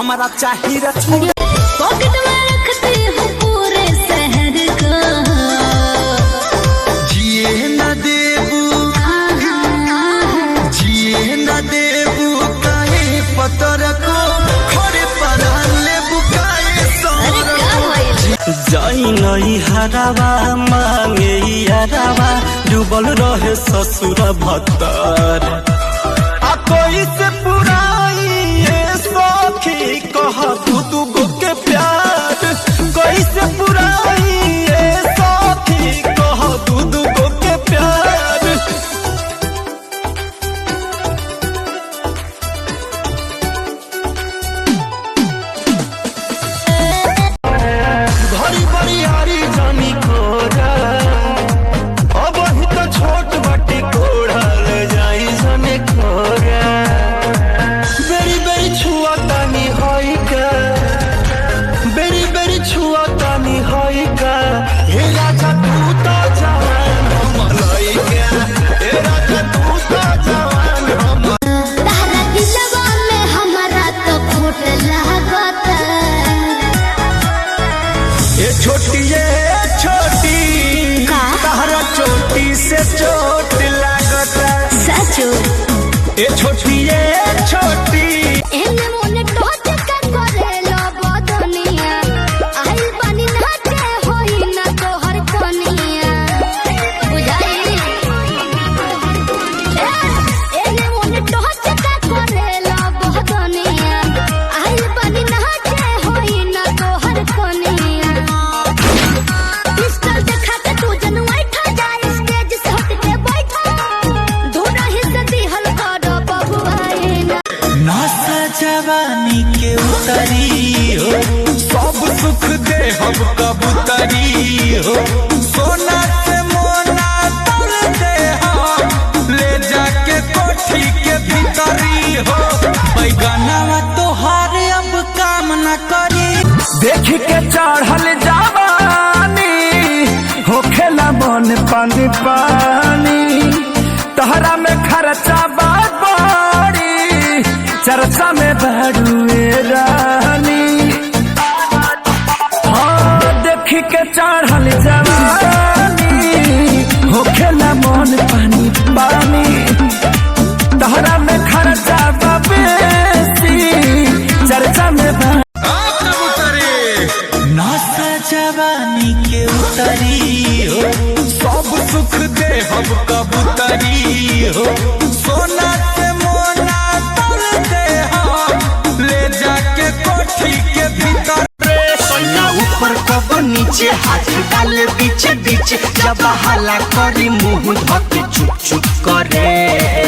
हमारा चाहिए छोड़ पॉकेट में रखती हूँ पूरे शहर को। जिए न देबू जिए न देबू काहे पतर को खड़े परा लेबू काहे सर जाई नहीं हरावा मांगे यारावा डूबल रहे ससुर भतर आ कोई से पुराई ये सखी कह तू गो के प्यार कोई से पुराई ये सखी कह तू गो के प्यार घड़ी बड़ी यारी जानी खोरा अब ही तो छोट बटी कोढ़ा ले जाई जाने खोरा बेरी बेरी छुआ तानी होई का बेरी बेरी छुआ तानी होई का हे राजा तू तो जवान हम लइका हे राजा तू तो जवान हम तारा दिलवा में हमारा तो खोट लागता। ये छोटी तारा चोटी से चोट लागता सचो ये छोटी एने मोने टोच का करेलो बदनिया आई बनी नाचे होई ना तोहर कनिया बुझाई एने मोने टोच का करेलो बदनिया आई बनी नाचे होई ना तोहर कनिया पिस्टल देखा के तू जनवाई ठा जाए स्टेज से हट के बैठा दूर ही से दिहल कर बबुआए ना नशा जवानी के उतरी हो सब सुख दे हम कबूतरी हो सोना से मोना तोड़ दे हम ले जाके कोठी के भीतरी हो बैगनवा तोहार अब काम न करी देख के चढ़ल जवानी हो खेला मन पानी पानी तहरा में खर्चा बड़ी चर्चा में बड़ुए रानी हाँ देख के चढ़ल जवानी हो खेला मन पानी पानी तहरा में खर्चा बेसी चर्चा में नशा जवानी के उतरी हो सब सुख दे हम कबूतरी हो सोना से मोना तोड़ दे हम ले जाके कोठी के भीतर सोना ऊपर कब नीचे हाथ डाल बीच बीच जब हला करी मुंह धके चुप चुप करे